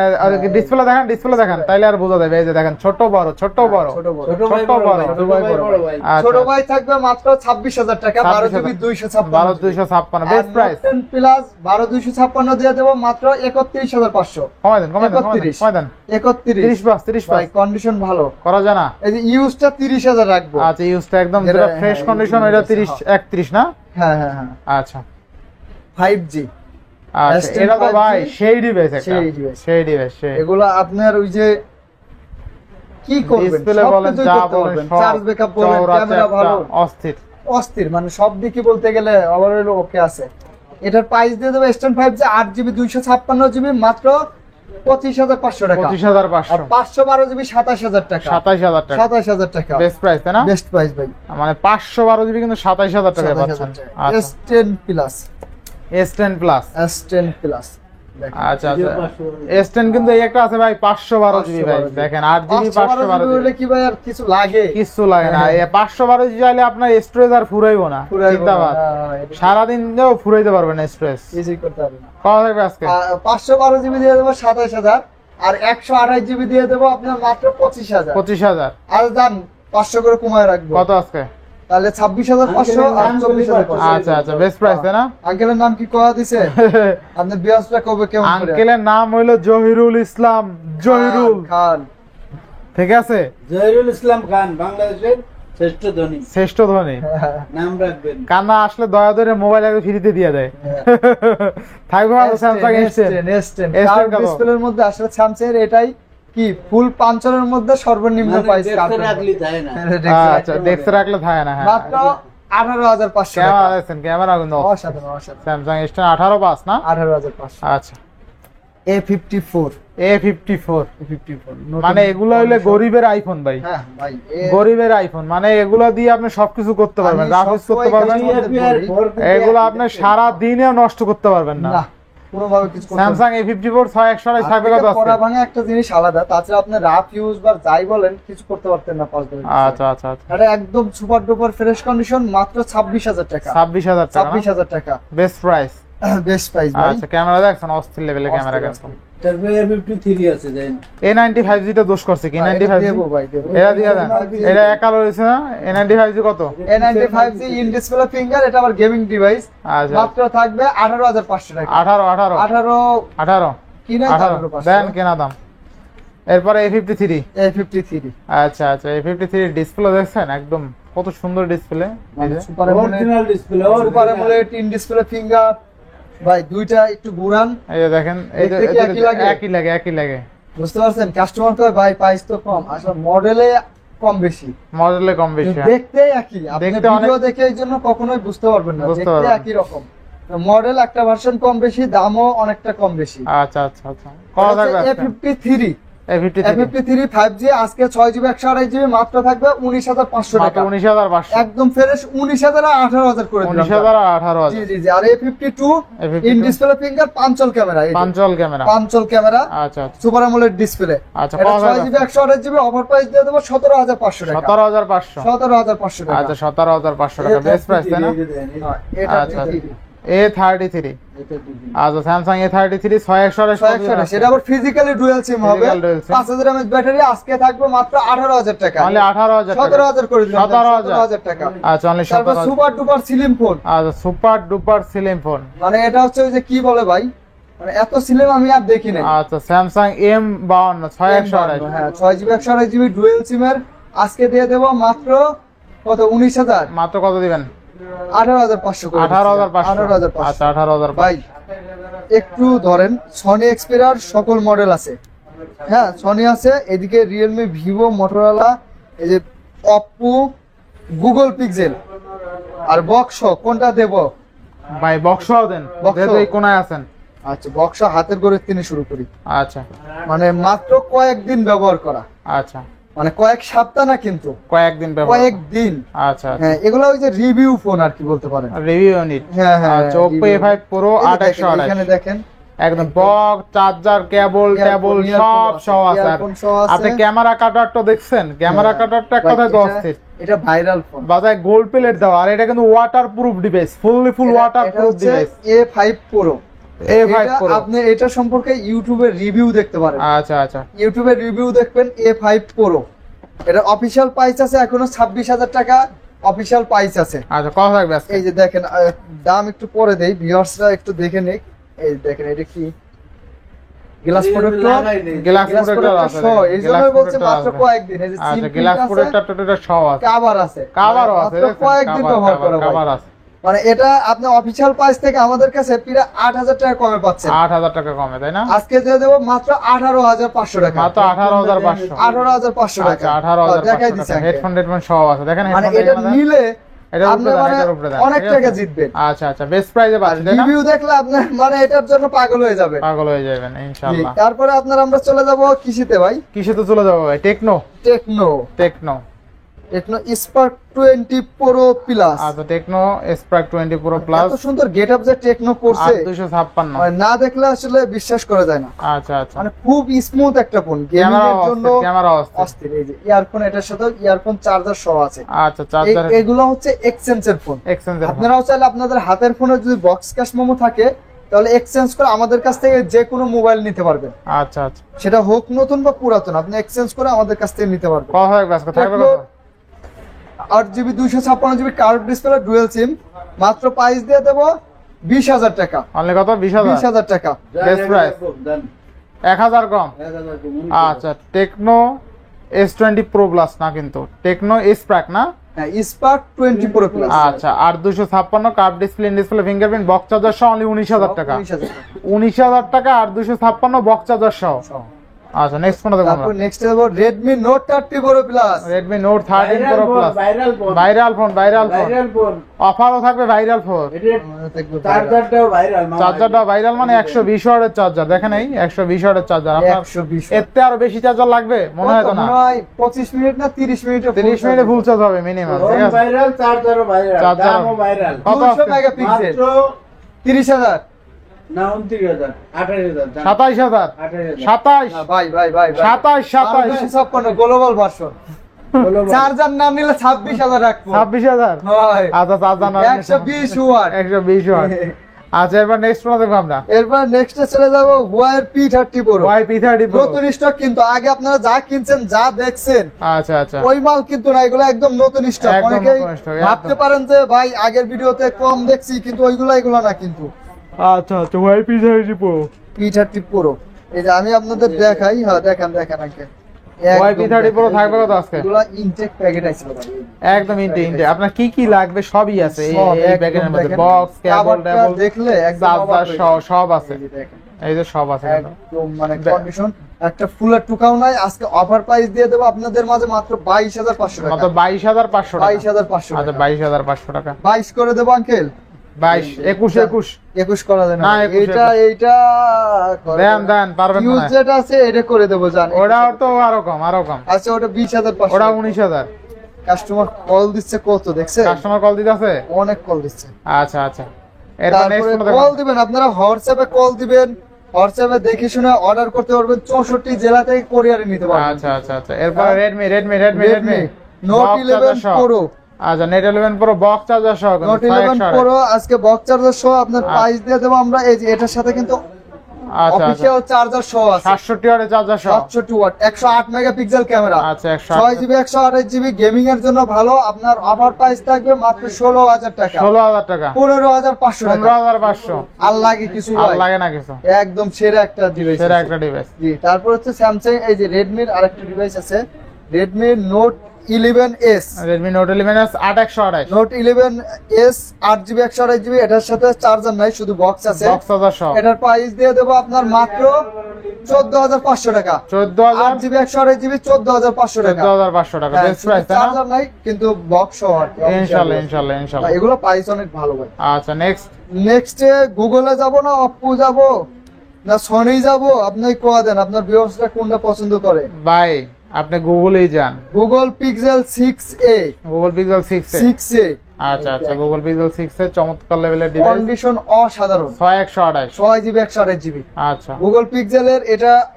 ডিসপ্লে দেখেন, ডিসপ্লে দেখেন, তাইলে আর বোঝা যাবে। এই যে দেখেন, ছোট বড়, ছোট বড়, ছোট বড় ছোট ভাই ছোট বড় বড়। ভাই, ছোট ভাই বড় ভাই। ছোট আচ্ছা, ভাই থাকবে মাত্র 26,000 টাকা, 12 জিবি 256 12,256 বেস্ট প্রাইস। 10 প্লাস 12,256 দিয়ে দেব মাত্র 31,500। কমাই দেন, কমাই দেন, কমাই দেন, 31, কমাই দেন। 30 31 বাস, 30 ভাই বাস কন্ডিশন ভালো। করা যায় না? এই যে ইউজটা 30,000 রাখবো। আচ্ছা, ইউজটা একদম যেটা- যেটা ফ্রেশ হ্যাঁ, কন্ডিশন, use ওইটা আছে, 30 31 না? হ্যাঁ হ্যাঁ হ্যাঁ আচ্ছা 5G আচ্ছা, S10 এটা তো 5G, ভাই সেই ডিভাইস একটা, সেই device। সেই ডিভাইস, সেই এগুলো আপনার ওই যে কি করবেন ডিসপ্লে সব বলেন, কিছুই যা করতে বলেন, পারবেন। সব চার্জ ব্যাকআপ বলেন, চওড়া ক্যামেরা চ্যাপ্টা, ভালো, অস্থির। অস্থির, মানে সব দিকে বলতে গেলে ওভারঅল ওকে আছে। এটার প্রাইস দিয়ে দেবো S10 5G 8GB 256GB মাত্র 25,500 টাকা। 25,500 আর 512 জিবি 27,000 টাকা। 27,000 টাকা 27,000 টাকা বেস্ট প্রাইস, তাই না? বেস্ট প্রাইস ভাই। মানে 512 জিবি কিন্তু 27,000 টাকায় পাচ্ছেন। 27,000 টাকা। আচ্ছা, S10 plus S10 plus. S10 plus আচ্ছা আচ্ছা, S10 কিন্তু এই একটা আছে ভাই 512 জিবি ভাই, 512 দেখেন 8GB 512 512 হলে জিবি কি ভাই আর কিছু লাগে? কিছু লাগে না। এই 512 জিবি চাইলে আপনার স্টোরেজ আর ফুরাইবো না, চিন্তাবাদ। সারাদিন দিয়েও ফুরাইতে পারবেন না স্টোরেজ। ইজি করতে হবে না। কত থাকবে আজকে? 512 জিবি দিয়ে দেবো 27,000 আর 128 জিবি দিয়ে দেবো আপনার মাত্র 25,000। 25,000 আর দাম 500 করে কমায় রাখবো, কত আজকে? তাহলে 26,500 আর 24,500। আচ্ছা আচ্ছা, বেস্ট প্রাইস, তাই না? আঙ্কেলের নাম কি কয়া দিছে? আপনার বিয়াসটা কবে কেমন করে? আঙ্কেলের নাম হইলো জহিরুল ইসলাম, জহিরুল, খান। ঠিক আছে? জহিরুল ইসলাম খান বাংলাদেশের শ্রেষ্ঠ ধনী শ্রেষ্ঠ ধনী। নাম রাখবেন। কান্না আসলে দয়া করে মোবাইল আগে ফ্রিতে দিয়ে দেয়। থাকবে ভালো স্যামসাং S10। S10 S10 কার কত? ডিসপ্লের মধ্যে আসলে স্যামসাং এর এটাই কি ফুল পাঞ্চলের মধ্যে সর্বনিম্ন মানে প্রাইস দেখতে রাখলি তাই না। আচ্ছা, দেখতে রাখলে থাকে না। হ্যাঁ, মাত্র 18,500 ক্যামেরা টাকা। দেখছেন, ক্যামেরা কিন্তু অসাধারণ অসাধারণ। স্যামসাং S10 18 পাস না? 18,500। আচ্ছা, A54 A54 A54 মানে এগুলো হইলে গরিবের আইফোন ভাই, হ্যাঁ ভাই গরিবের আইফোন। মানে এগুলো দিয়ে আপনি সবকিছু করতে পারবেন, আমি গ্রাফিক্স করতে সবসময় পারবেন। কাস্টমারদের এগুলো আপনি সারা দিনেও নষ্ট করতে পারবেন না। না কোনোভাবে কিছু করতে স্যামসাং A54 6128 থাকবে কত পড়া আজকে? ভাঙা একটা জিনিস আলাদা, তাছাড়া আপনি রাফ ইউজ বা যাই বলেন কিছু করতে পারতেন না 5 দিন। আচ্ছা আচ্ছা আচ্ছা, এটা একদম সুপার ডুপার ফ্রেশ কন্ডিশন মাত্র 26,000 টাকা। 26,000 টাকা 26,000 টাকা বেস্ট প্রাইস। বেস্ট প্রাইস ভাই। আচ্ছা, ক্যামেরা দেখছেন অস্থির লেভেলের ক্যামেরা কিন্তু। তারপরে A53 আছে দেন। A95G টা দোষ করছে কি? 95G দেবো ভাই দেবো। এটা দিয়ে দেন, এটা একা রয়েছে না? A95G কত? A95G ইন ডিসপ্লে ফিঙ্গার, এটা আবার গেমিং ডিভাইস, আচ্ছা, মাত্র থাকবে 18,500 টাকা। 18 18 18 18 কিনা 18 দেন কেনা দাম। এরপরে A53। A53 আচ্ছা আচ্ছা, A53 ডিসপ্লে দেখছেন একদম কত সুন্দর display. Super AMOLED, original display super AMOLED in display finger ভাই, দুইটা একটু ঘুরান, এই যে দেখেন, এই যে দেখতে কি একই লাগে? একই লাগে, একই লাগে। বুঝতে পারছেন? কাস্টমার তো ভাই প্রাইস তো কম, আসলে মডেলে কম বেশি, মডেলে কম বেশি। দেখতে একই। আপনি দেখতে অনেক- ভিডিও দেখে এই জন্য কখনোই বুঝতে পারবেন না, বুঝতে দেখতে পারবেন। একই রকম। মডেল একটা ভার্সন কম বেশি, দামও অনেকটা কম বেশি। আচ্ছা আচ্ছা আচ্ছা, কত থাকবে আজকে? A53 A53 5G আজকে 6GB 128GB মাত্র থাকবে 19,500 মাত্র টাকা। 19,500। একদম ফ্রেশ 19,000 আর 18,000 করে দিলাম। 19,000 আর 18,000 জি জি জি। আর A52 A52 in display finger পাঞ্চল camera, পাঞ্চল camera. পাঞ্চল camera, আচ্ছা আচ্ছা সুপার অ্যামোলেড ডিসপ্লে। আচ্ছা, এটা কত থাকবে? 6GB 128GB অফার প্রাইস দিয়ে দেবো 17,500 টাকা। 17,500। 17,500 টাকা। আচ্ছা, 17,500 টাকা বেস্ট প্রাইস, তাই না? হ্যাঁ, এটা আচ্ছা, দেখি। A33 আচ্ছা, স্যামসাং A33 6128 সেটা আবার ফিজিক্যালি ডুয়াল সিম হবে, Physical dual SIM। 5000 mAh battery. আজকে থাকবে মাত্র 18,000 টাকা। only 18,000 টাকা। 17,000 করে দিলাম। 17,000 টাকা। আচ্ছা, only তারপর 17,000। সুপার ডুপার স্লিম ফোন, আচ্ছা, সুপার ডুপার স্লিম ফোন। মানে এটা হচ্ছে ওই যে কি বলে ভাই, মানে এত স্লিম আমি আর দেখি নাই। আচ্ছা, স্যামসাং M52 6128। হ্যাঁ 6GB 128GB ডুয়াল সিমের আজকে দিয়ে দেবো মাত্র কত 19,000, মাত্র কত দিবেন? 18,500 করে। 18,500। 18,500। আচ্ছা, 18,500। ভাই একটু ধরেন, সনি এক্সপেরিয়ার সকল মডেল আছে। হ্যাঁ সনি আছে, এদিকে রিয়েলমি, ভিভো, মোটরোলা, এই যে অপো, গুগল পিক্সেল আর বক্স, কোনটা দেব ভাই বক্সও দেন, Box যেহেতু এই কোনায় আছেন। আচ্ছা বক্স হাতের করে তিনি শুরু করি, আচ্ছা মানে মাত্র কয়েকদিন ব্যবহার করা, আচ্ছা, মানে কয়েক সপ্তাহ না কিন্তু কয়েকদিন ব্যবহার। কয়েকদিন। আচ্ছা আচ্ছা, হ্যাঁ এগুলো ওই যে রিভিউ ফোন আর কি বলতে পারেন। Review unit. হ্যাঁ হ্যাঁ আচ্ছা, Oppo review। A5 Pro এই যে দেখেন, 8/128। এখানে দেখেন একদম বক্স চার্জার কেবল টেবল সব সহ আছে। আর earphone সহ আছে। আপনি ক্যামেরা কাটারটা দেখছেন, ক্যামেরা কাটারটা এক কথায় তো অস্থির। এটা ভাইরাল ফোন, বাজায় গোল্ড প্লেট দেওয়া, আর এটা কিন্তু ওয়াটার প্রুফ ডিভাইস, ফুল water proof device. A5 Pro। A5 এটা Pro। আপনি এটা সম্পর্কে ইউটিউবে রিভিউ দেখতে পারেন, আচ্ছা আচ্ছা ইউটিউবে রিভিউ দেখবেন A5 Pro। এটা অফিশিয়াল প্রাইস আছে এখনো 26,000 টাকা অফিশিয়াল প্রাইস আছে। আচ্ছা, কত থাকবে আজকে? এই যে দেখেন, দাম একটু পরে দেই, ভিউয়ার্সরা একটু দেখে নিক। এই দেখেন এটা কি glass protector, glass glass protector protector আছে, সহ। এই জন্যই বলছি প্রোটেক্টর মাত্র আছে। কয়েকদিন। এই যে আচ্ছা, সিল গ্লাস আছে, প্রোটেক্টর সহ আছে, কভার আছে, কভারও আছে, মাত্র কয়েকদিন ব্যবহার করা কভার ভাই। আছে। মানে এটা আপনি অফিশিয়াল প্রাইস থেকে আমাদের কাছে প্রায় 8,000 টাকা কমে পাচ্ছেন। 8,000 টাকা কমে, তাই না? আজকে দিয়ে দেবো মাত্র 18,500 টাকা। মাত্র 18,500। 18,500 টাকা। আচ্ছা, 18,500 দেখাই টাকা। দিচ্ছি হেডফোন সহ আছে, দেখেন মানে হেডফোন এটা নিলে এটার আপনি উপরে দেন, মানে এটার উপরে দেন, অনেক ঠিক টাকা আছে? জিতবেন। আচ্ছা আচ্ছা, বেস্ট প্রাইসে পাচ্ছেন, তাই না? রিভিউ দেখলে আপনি মানে এটার জন্য পাগল হয়ে যাবেন। পাগল হয়ে যাবেন ইনশাআল্লাহ। তারপরে আমরা চলে যাব কৃষিতে ভাই। কিসে তো চলে যাবো ভাই? Techno Tecno Spark 20 pro plus. আচ্ছা, টেকনো স্পার্ক 20 প্রো প্লাস। এত সুন্দর গেটআপ যে টেকনো করছে, 256। মানে না দেখলে আসলে বিশ্বাস করা যায় না। আচ্ছা আচ্ছা, মানে খুব স্মুথ একটা ফোন, গেমিং এর জন্য ক্যামেরা অস্থির। এই যে ইয়ারফোন, এটার সাথে ইয়ারফোন চার্জার সহ আছে। আচ্ছা, চার্জার এগুলো হচ্ছে এক্সচেঞ্জের ফোন। এক্সচেঞ্জের। আপনারাও চাইলে আপনাদের হাতের ফোনে যদি বক্স ক্যাশ মেমো থাকে তাহলে এক্সচেঞ্জ করে আমাদের কাছ থেকে যে কোনো মোবাইল নিতে পারবেন। আচ্ছা আচ্ছা, সেটা হোক নতুন বা পুরাতন, আপনি এক্সচেঞ্জ করে আমাদের কাছ থেকে নিতে পারবেন। কত থাকবে আজকে? থাকবে কত? 8GB 256GB curve display dual সিম, মাত্র প্রাইস দিয়ে দেবো 20,000 টাকা। অনলি কত? 20,000। 20,000 টাকা বেস্ট প্রাইস, 1000 কম। আচ্ছা, টেকনো S20 প্রো প্লাস না কিন্তু, টেকনো স্পার্ক না? হ্যাঁ, স্পার্ক 20 প্রো প্লাস। আচ্ছা, 8256 curve display fingerprint box charger সহ অনলি 19,000 টাকা। 19,000 টাকা 8256 বক্স চার্জার সহ। আচ্ছা, নেক্সট কোনটা দেখব আমরা? তারপর নেক্সট দেব Redmi Note 30 Pro Plus। Redmi Note 13 Pro Plus। Viral phone. অফারও থাকবে ভাইরাল ফোন। চার্জারটাও ভাইরাল, মানে 120 ওয়াটের চার্জার। দেখেন এই 120 ওয়াটের চার্জার। আপনার 120 এতে আরো বেশি চার্জার লাগবে মনে হয় তো না? 25 মিনিট না 30 মিনিটে 30 মিনিটে ফুল চার্জ হবে মিনিমাম, ঠিক আছে? চার্জারও ভাইরাল। কত 200 আছে? মেগাপিক্সেল 30,000 না 29,000 28,000 27,000 27 ভাই 27 256 গ্লোবাল ভার্সন। চার্জার না নিলে 26,000 রাখবো। 26,000। হয় আচ্ছা, চার্জার না 120 ওয়াট। 120 ওয়াট। আচ্ছা, এবার নেক্সট কোনটা দেখব আমরা? এরপর নেক্সট চলে যাব Huawei P30 Pro। P30 Pro। নতুন স্টক, কিন্তু আগে আপনারা যা কিনছেন যা দেখছেন আচ্ছা আচ্ছা, ওই মাল কিন্তু না, এগুলো একদম নতুন স্টক। একদম অনেকেই নতুন stock, ভাবতে একদম। পারেন যে ভাই আগের ভিডিওতে কম দেখছি, কিন্তু এগুলো না কিন্তু। আচ্ছা আচ্ছা, P30 Pro। P30 Pro, এই যে আমি আপনাদের দেখাই। হ্যাঁ, দেখেন আগে P30 Pro থাকবে কত আজকে? এগুলো ইনটেক প্যাকেট আইছিল ভাই। একদম ইনটে আপনার কি কি লাগবে সবই আছে এই সব এই একদম ব্যাগের মধ্যে। দেখেন। বক্স কেবল কাভারটা টেবল দেখলে একদম চার্জার সব আছে, এই যে দেখেন, এই যে সব আছে। একদম মানে কন্ডিশন একটা ফুলের টুকাও নাই। আজকে অফার প্রাইস দিয়ে দেবো আপনাদের মাঝে মাত্র 22,500 টাকা। মাত্র 22,500 টাকা। 22,500 আচ্ছা, টাকা। 22,500 টাকা। 22 করে দেবো আঙ্কেল। 22 21 21 করা যায় না না, ভাই। 21 এইটা করে দেন পারবেন ইউজ না? যেটা আছে এটা করে দেবো জান। ওটা তো আরো কম। আচ্ছা, ওটা 20,500। ওটা 19,000। কাস্টমার কল দিচ্ছে কত দেখছেন? কাস্টমার কল দিতে আছে? অনেক কল দিচ্ছে। আচ্ছা আচ্ছা, এরপর নেক্সট তারপরে কোনটা দেখব? কল দিবেন আপনারা, হোয়াটসঅ্যাপে কল দিবেন। হোয়াটসঅ্যাপে দেখে শুনে অর্ডার করতে পারবেন। 64 জেলা থেকে কোরিয়ারে নিতে পারবেন। আচ্ছা আচ্ছা আচ্ছা, এরপর Redmi Note 11 Pro। আচ্ছা, Note 11 Pro বক্স চার্জার সহ কিন্তু Note 11 Pro আজকে বক্স চার্জার সহ আপনার প্রাইস দিয়ে দেবো আমরা। এই যে এটার সাথে কিন্তু আচ্ছা আচ্ছা, অফিশিয়াল চার্জার সহ আছে। 67 ওয়াটের চার্জার সহ। 67 ওয়াট, 108 মেগাপিক্সেল ক্যামেরা। আচ্ছা, 108 6GB 128GB গেমিং এর জন্য ভালো। আপনার অফার প্রাইস থাকবে মাত্র 16,000 টাকা। 16,000 টাকা। 15,500 টাকা। 15,500। আর লাগে কিছু আর ভাই? লাগে না কিছু, একদম সেরা একটা ডিভাইস। সেরা একটা ডিভাইস। জি, তারপর হচ্ছে স্যামসাং, এই যে রেডমির আরেকটা ডিভাইস আছে, Redmi Note 11s। Redmi Note 11s 8128 Note 11s 8GB 128GB, এটার সাথে চার্জার নাই, শুধু বক্স আছে। বক্স চার্জার সহ। এটার প্রাইস দিয়ে দেবো আপনার মাত্র 14,500 টাকা। 14,000 8GB 128GB 14,500 টাকা। 14,500 টাকা। হ্যাঁ, বেস্ট প্রাইস, তাই না? চার্জার নাই কিন্তু বক্স সহ আর কি। ইনশাআল্লাহ। এগুলো প্রাইস অনেক ভালো ভাই। আচ্ছা, নেক্সটে গুগলে যাব না অপ্পো যাব না সনি যাব? আপনি কোয়া দেন, আপনার ভিউয়ার্সরা কোনটা পছন্দ করে? ভাই আপনি গুগলেই যান। Google pixel 6a। Google pixel 6a। আচ্ছা আচ্ছা গুগল পিক্সেল 6 এর চমৎকার লেভেলের ডিভাইস, কন্ডিশন অসাধারণ, 6128 6GB 128GB। আচ্ছা গুগল পিক্সেলের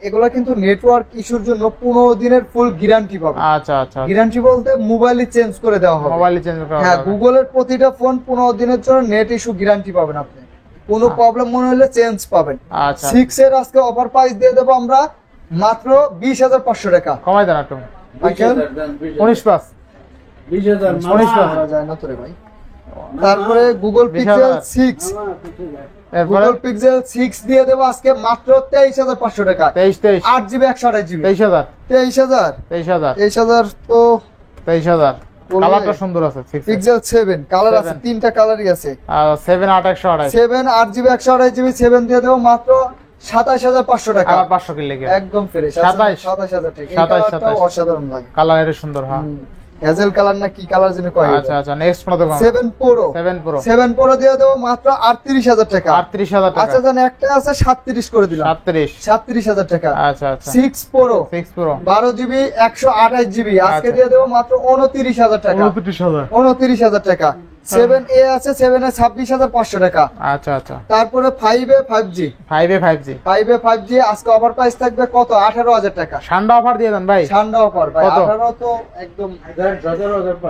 এগুলা কিন্তু নেটওয়ার্ক ইস্যুর জন্য 15 দিনের ফুল গ্যারান্টি পাবে। আচ্ছা আচ্ছা গ্যারান্টি বলতে মোবাইলই চেঞ্জ করে দেওয়া হবে। মোবাইল চেঞ্জ করা হ্যাঁ, যাবে। গুগলের প্রতিটা ফোন 15 দিনের জন্য নেট ইস্যু গ্যারান্টি পাবেন আপনি, কোনো প্রবলেম মনে হলে চেঞ্জ পাবেন। আচ্ছা 6 এর আজকে অফার প্রাইস দিয়ে দেবো আমরা মাত্র 20500 টাকা। কমাই দেন একটু, 19 প্লাস 20,000 19 প্লাস। করা যায় না তো রে ভাই। তারপরে গুগল পিক্সেল 6, এরপরে গুগল পিক্সেল 6 দিয়ে দেবো আজকে মাত্র 23500 টাকা। 23 8GB 128GB 23000 23000 23000 23000 তো 23000 কালারটা সুন্দর আছে 6 পিক্সেল 7 কালার আছে, 7 তিনটা কালারই আছে। আর 7 8128 7 8GB 128GB 7 দিয়ে দেবো মাত্র 27500 টাকা। আবার 500 কিলো লেগে একদম ফ্রেশ 27000 টাকা। 27,000 অসাধারণ লাগে, কালার এর সুন্দর হ্যাঁ। হ্যাজেল কালার না কি কালার যেন কয়। আচ্ছা আচ্ছা নেক্সট কোন দোকান? 7 Pro 7 Pro দিয়ে দেবো মাত্র 38000 টাকা। 38000 টাকা। আচ্ছা জান একটা আছে 37 করে দিলাম, 37 37000 টাকা। আচ্ছা আচ্ছা 6 Pro 6 প্রো 12GB 128GB আজকে আচ্ছা। দিয়ে দেবো মাত্র 29000 টাকা। 29000 টাকা। 7A আছে, 7A 26500 টাকা। আচ্ছা আচ্ছা তারপরে 5A 5G 5A 5G 5A 5G আজকে অফার প্রাইস থাকবে কত? 18000 টাকা। ঠান্ডা অফার দিয়ে দেন ভাই, ঠান্ডা অফার ভাই, কত? 18 তো একদম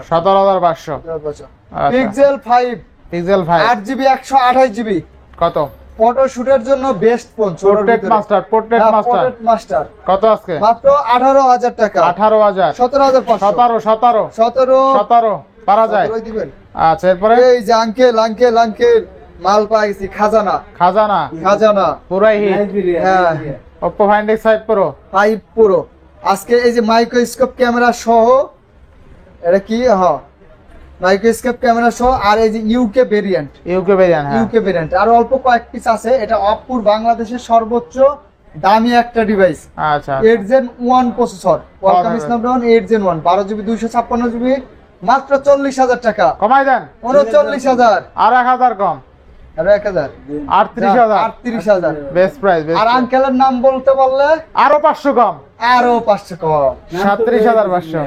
17500 আচ্ছা পিক্সেল 5 পিক্সেল 5 8GB 128GB কত? ফটো শুটের জন্য best phone. Portrait master portrait master কত আজকে? মাত্র 18000 টাকা। 18000 17500 17 পারা যায়। দিবেন। আচ্ছা এরপরে এই যে আঙ্কেল মাল পাই গেছি, খাজানা খাজানা পুরাই হিট। হ্যাঁ Oppo Find X5 Pro 5 Pro আজকে এই যে মাইক্রোস্কোপ ক্যামেরা সহ, এটা কি মাইক্রোস্কোপ ক্যামেরা সহ, আর এই যে ইউকে ভেরিয়েন্ট ইউকে ভেরিয়েন্ট হ্যাঁ ইউকে ভেরিয়েন্ট আর অল্প কয়েক পিস আছে। এটা অপুর বাংলাদেশের সর্বোচ্চ দামি একটা ডিভাইস, আচ্ছা 8 Gen 1 প্রসেসর, Qualcomm হবে। Snapdragon 8 Gen 1 12GB 256GB মাত্র 40000 টাকা। কমাই দেন 39000 আর 1000 কম আর 1000 38000 38000 বেস্ট প্রাইস আর আঙ্কেলের নাম বলতে পারলে আরো 500 কম আরো 500 কম। 37500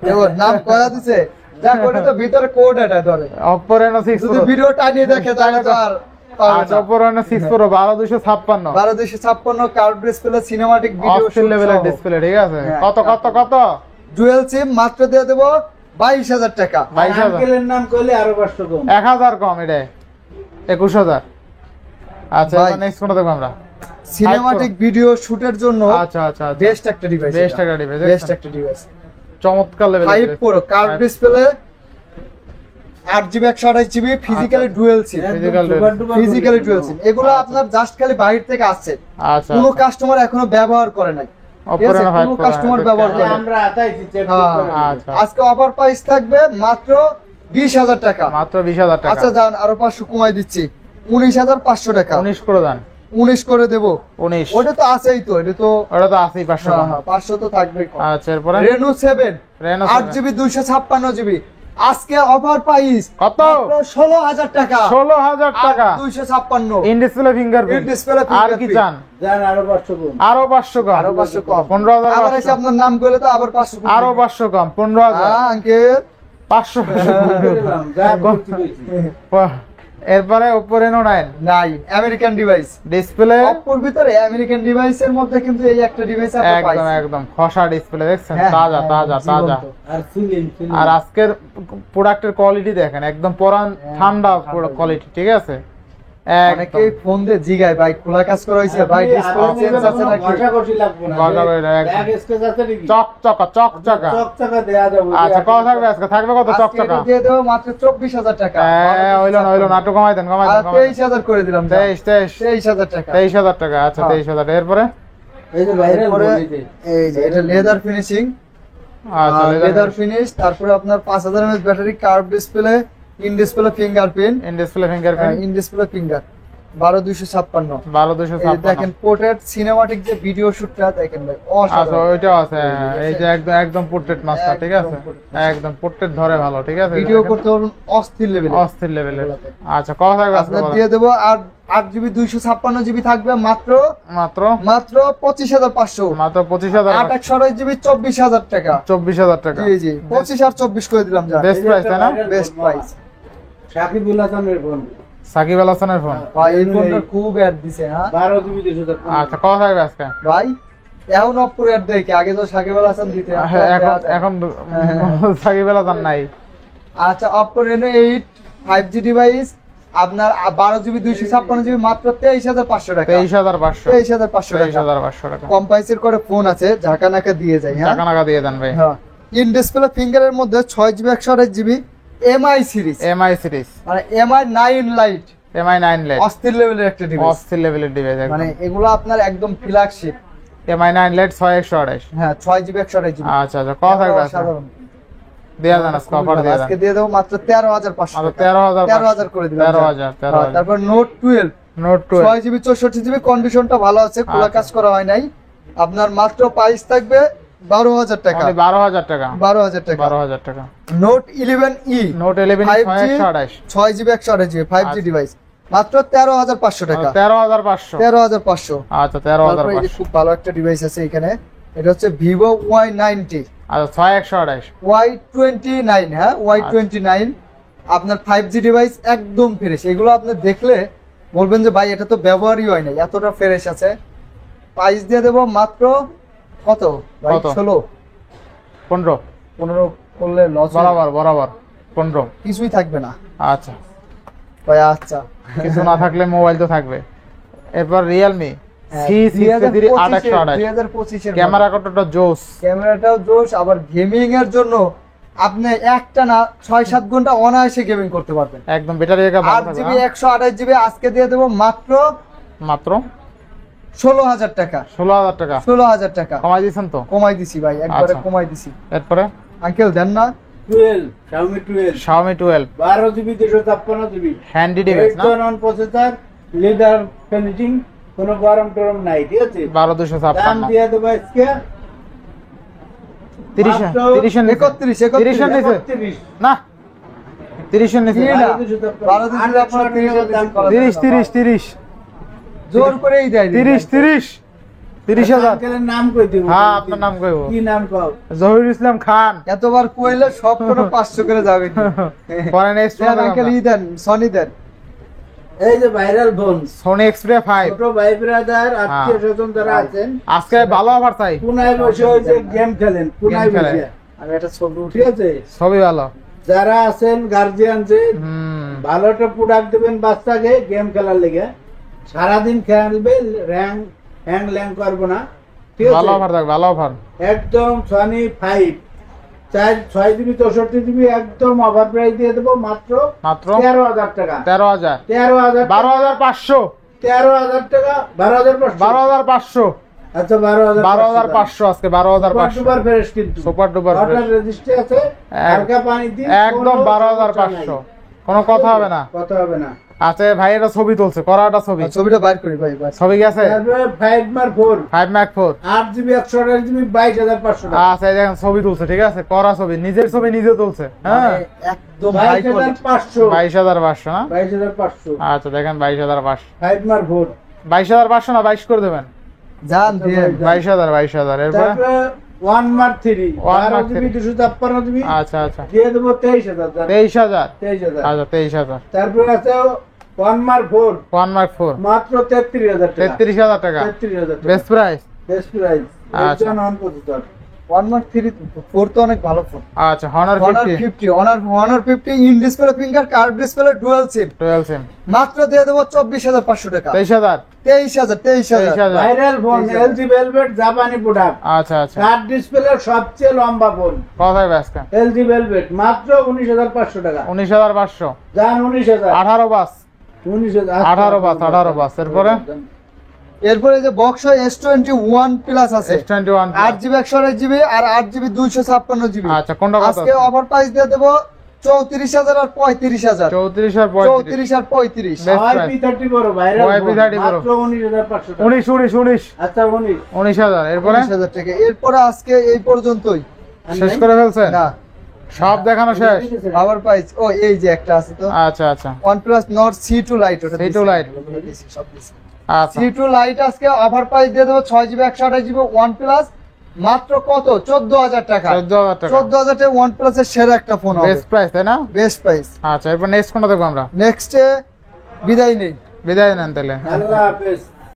দেখো নাম কয়া দিছে যা করে তো ভিতরে কোড এটা ধরে, Oppo Reno 6 যদি Pro ভিডিও টানিয়ে দেখে তাহলে তো আর আচ্ছা Oppo Reno 6 Pro 12256 12256 curve display cinematic video অস্থির লেভেলের ডিসপ্লে ঠিক আছে হ্যাঁ, কত ডুয়াল সিম মাত্র দিয়ে দেব 22000 টাকা। 22000 আঙ্কেলের নাম কইলে আরো 500 কম। 1000 কম এটা 21000 আচ্ছা ভাই। নেক্সট কোন দেখব আমরা? সিনেমাটিক ভিডিও শুটের জন্য আচ্ছা আচ্ছা বেস্ট একটা ডিভাইস, বেস্ট একটা ডিভাইস বেস্ট একটা ডিভাইস। চমৎকার লেভেলের 5 Pro curve display 8GB 128GB physically dual SIM, physically dual SIM. এগুলো আপনার জাস্ট খালি বাইরে থেকে আসছে, আচ্ছা কোনো কাস্টমার এখনো ব্যবহার করে নাই, Oppo Reno 5 কোনো Pro কাস্টমার ব্যবহার করে নাই। আমরা আতাইছি চেক হ্যাঁ, করে। আচ্ছা আজকে অফার প্রাইস থাকবে মাত্র 20000 টাকা। মাত্র 20000 টাকা আচ্ছা যান আরো 500 কমাই দিচ্ছি, 19500 টাকা। 19 করে দেন 19 করে দেব। 19 ওটা তো আছেই তো, এটা তো ওটা তো আছেই 500 কম 500 তো থাকবেই। আচ্ছা এরপরে Reno 7 Reno 8GB 256GB আজকে অফার প্রাইস কত? 16000 টাকা। 16000 টাকা 256 in display fingerprint In display আর কি fingerprint। চান? জান আরো 500 কম। আরো 500 কম আরো 500 কম। 15000 আবার এসে আপনার নাম করলে তো আবার 500 কম। আরো 500 কম 15000 আঙ্কেল 500 দিলাম, যা বলছি কইছি। এরপরে Oppo Reno 9 নাই আমেরিকান ডিভাইস। ডিসপ্লে অপোর ভিতরে আমেরিকান ডিভাইসের মধ্যে কিন্তু এই একটা ডিভাইস আপনি একদম পাইছেন। একদম খসা ডিসপ্লে দেখছেন হ্যাঁ, তাজা হ্যাঁ, তাজা তাজা জীবন্ত। আর ফিলিং আর আজকের প্রোডাক্টের কোয়ালিটি দেখেন একদম পরান ঠান্ডা কোয়ালিটি ঠিক আছে অনেকেই ফোন দিয়ে জিগায় ভাই খোলা কাজ করা হয়েছে ভাই ডিসপ্লে চেঞ্জ আছে নাকি। ঘষাঘষি লাগবে না। ঘষা করে না, একদম। ব্যাগ স্কেচ আছে নাকি? চকচকা চকচকা দেয়া যাবে। আচ্ছা কত থাকবে আজকে থাকবে কত আজকে চকচকা এটা দিয়ে দেবো মাত্র 24000 টাকা। হইলো না একটু কমাই দেন আর 23000 করে দিলাম। 23000 টাকা। 23000 টাকা আচ্ছা হ্যাঁ। 23000 এরপরে এই যে ভাইরাল এরপরে বলিতে। এই যে এটা লেদার ফিনিশিং, আচ্ছা লেদার ফিনিশ। তারপরে আপনার 5000 mAh battery, curve display, in display fingerprint, in display fingerprint in display finger. 12256 12256 দেখেন পোর্ট্রেট সিনেমাটিক যে ভিডিও শুটটা দেখেন ভাই আচ্ছা অসাধারণ ওইটাও আছে হ্যাঁ, এই যে একদম একদম পোর্ট্রেট মাস্টার ঠিক আছে একদম portrait। একদম পোর্ট্রেট ধরে ভালো ঠিক আছে ভিডিও দেখেন, করতে পারবেন অস্থির লেভেলে অস্থির লেভেলের আচ্ছা কত থাকবে আজকে আপনার বলেন? দিয়ে দেবো আর 8GB 256GB থাকবে মাত্র মাত্র মাত্র 25500 মাত্র 25000 8 128GB 24000 টাকা 24000 টাকা জি জি 25 আর 24 করে দিলাম যা বেস্ট প্রাইস তাই না বেস্ট প্রাইস সাকিবুল হাসানের ফোন সাকিব আল হাসানের ফোন ভাই এই ফোনটা খুব অ্যাড দিছে হ্যাঁ 12 জিবি 256 আচ্ছা কত থাকবে আজকে ভাই এখন অপুর অ্যাড দেয় কি আগে তো সাকিব আল হাসান দিতে হ্যাঁ, এখন সাকিব আল হাসান নাই আচ্ছা অপো রেনো 8 5G ডিভাইস আপনার 12GB 256GB মাত্র 23500 টাকা 23500 23500 টাকা 23500 টাকা কম প্রাইসের করে ফোন আছে ঝাঁকা নাকা দিয়ে যায় হ্যাঁ টাকা নাকা দিয়ে দেন ভাই হ্যাঁ ইন ডিসপ্লে ফিঙ্গারের মধ্যে 6GB 128GB MI series MI series মানে এমআই 9 লাইট এমআই 9 লাইট অস্থির লেভেলের একটা ডিভাইস অস্থির লেভেলের ডিভাইস মানে একদম এগুলো আপনার একদম ফ্ল্যাগশিপ এমআই 9 লাইট 6128 হ্যাঁ 6GB 128GB আচ্ছা আচ্ছা কত থাকবে আজকে সাধারণ দেয়া দেন আজকে অফার দিয়ে দেন আজকে দিয়ে দেবো মাত্র 13500 মাত্র টাকা 13000 13000 করে দিলাম 13000 13000 তারপর নোট 12 নোট 12 6GB 64GB কন্ডিশনটা ভালো আছে খোলা আচ্ছা। কাজ করা হয় নাই আপনার মাত্র প্রাইস থাকবে 12000 টাকা only 12000 টাকা 12000 টাকা 12000 টাকা note 11E note 11 5G 6128 6GB 128GB 5G আচ্ছা। ডিভাইস মাত্র 13500 টাকা 13500 13500 আচ্ছা তারপরে এই যে 13500 খুব ভালো একটা ডিভাইস আছে এখানে এটা হচ্ছে Vivo Y90 আচ্ছা 6128 Y29 হ্যাঁ Y29 আপনার 5G ডিভাইস একদম ফ্রেশ এগুলো আপনি দেখলে বলবেন যে ভাই এটা তো ব্যবহারই হয় না এতটা ফ্রেশ আছে প্রাইস দিয়ে দেব মাত্র কত ভাই কত? 16 15 15 করলে লস বরাবর বরাবর 15 কিছুই থাকবে না আচ্ছা ভাই আচ্ছা কিছু না থাকলে মোবাইল তো থাকবে এরপর রিয়েলমি হ্যাঁ, C63 828 2025 এর ক্যামেরা কতটা জোস ক্যামেরাটাও জোশ আবার গেমিং এর জন্য আপনি একটা না 6-7 ঘন্টা অনায়াসে গেমিং করতে পারবেন একদম ব্যাটারি ব্যাকআপ ভালো 8GB থাকবে 128GB আজকে দিয়ে দেবো মাত্র মাত্র 16000 টাকা 16000 টাকা 16000 টাকা কমাই দিয়েছেন তো কমাই দিছি ভাই একবারে আচ্ছা। কমাই দিছি এরপরে আঙ্কেল দেন না 12 Xiaomi 12 Xiaomi 12 12 GB 256 GB handy device না 8 প্রসেসর লেদার ফিনিশিং কোনো গরম টরম নাই ঠিক আছে 12256 দাম দিয়ে দেবো আজকে 30 30 এর নিচে 31 30 এর নিচে 31 না 30 এর নিচে কি না? 12 দিন আপনার 30 30 জোর করেই দেয় 30000 আঙ্কেলের নাম কই দিব হ্যাঁ আপনার নাম কইবো কি নাম কও জহিরুল ইসলাম খান এতবার কইলে সব কোনো 500 করে যাবে পরে নেক্সট দেন আঙ্কেল ই দেন সনি দেন এই যে ভাইরাল ফোন সোনি এক্সপ্রিয়া 5 ছোট ভাই ব্রাদার আত্মীয় স্বজন যারা আছেন আজকে ভালো অফার চাই পুনায় বসে ওই যে গেম খেলেন পুনায় খেলেন। বসে আমি একটা ছবি উঠি ঠিক আছে সবই ভালো যারা আছেন গার্জিয়ান যে হুম ভালো একটা প্রোডাক্ট দেবেন বাচ্চাকে গেম খেলার লেগে সারাদিন খেলবে হ্যাং ল্যাং করবো না ঠিক ভালো আছে অফার থাক ভালো অফার একদম সনি 5 6GB 64GB একদম অফার প্রাইস দিয়ে দেবো মাত্র মাত্র 13000 টাকা 13000 13000 12500 13000 টাকা 12500 12500 আচ্ছা 12500 আজকে 12500 সুপার ফ্রেশ কিন্তু সুপার ডুপার ওয়াটার রেজিস্ট্রি আছে হালকা পানি দিন একদম 12500 কোনো কথা হবে না কথা হবে না আচ্ছা ভাই এটা ছবি তুলছে করাটা ছবি ছবিটা বাইর করি ভাই বাস ছবি গেছে তারপরে 5 মার 4 5 ম্যাক 4 8GB 128GB 22500 টাকা আচ্ছা এই দেখেন ছবি তুলছে ঠিক আছে করা ছবি নিজের ছবি নিজে তুলছে হ্যাঁ একদম হাই কোয়ালিটি 22500 22500 না 22500 আচ্ছা দেখেন 22500 5 মার 4 22500 না 22 করে দেবেন জান দিয়ে 22000 এরপর তারপরে 1 মার 3 One Mark 12GB 256GB আচ্ছা আচ্ছা দিয়ে দেব 23000 23000 23000 আচ্ছা 23000 তারপরে আছে 1 মার 4 1 মার্ক 4 মাত্র 33000 টাকা 33000 টাকা 33000 টাকা বেস্ট প্রাইস বেস্ট প্রাইস আচ্ছা। একজন অন প্রসেসর 1.3 তো অনেক ভালো ফোন আচ্ছা Honor Honor 50 50 Honor 50 in display finger card display dual SIM 12 SIM মাত্র দিয়ে দেবো 24500 টাকা 23000 23000 ভাইরাল ফোন এলজি ভেলভেট জাপানি প্রোডাক্ট আচ্ছা আচ্ছা কার্ড ডিসপ্লে সবচেয়ে লম্বা ফোন কত হবে আজকে এলজি ভেলভেট মাত্র 19500 টাকা 19500 জান 19000 18 বাস 19000 18 বাস এরপরে এরপরে যে বক্স S21 প্লাস আছে S21 8GB 128GB আর 8GB 256GB আচ্ছা কোনটা কত আজকে অফার প্রাইস দিয়ে দেবো 34,000 আর 35,000। 34 আর 35 34 আর 35। Best হয় price। P30 বড় ভাইরাল YP30 বড়। মাত্র 19,500 টাকা। 19 আচ্ছা 19 19,000 এরপরে 19,000 টাকা। এরপরে আজকে এই পর্যন্তই। শেষ করে ফেলছেন না, সব দেখানো শেষ আবার পাইছ। ও এই যে একটা আছে তো, আচ্ছা আচ্ছা OnePlus Nord C2 Lite, ওটা C2 Lite। সব দিছি। আচ্ছা C2 Lite আজকে অফার প্রাইস দিয়ে দেবো 6GB 128GB OnePlus, মাত্র কত? 14,000 টাকা। 14,000 টাকা 14,000 টাকা OnePlus এর সেরা একটা ফোন হবে, বেস্ট প্রাইস তাই না বেস্ট প্রাইস। আচ্ছা এরপর নেক্সট কোনটা দেখবো আমরা নেক্সটে বিদায় নেই। বিদায় নেন তাহলে আল্লাহ হাফেজ।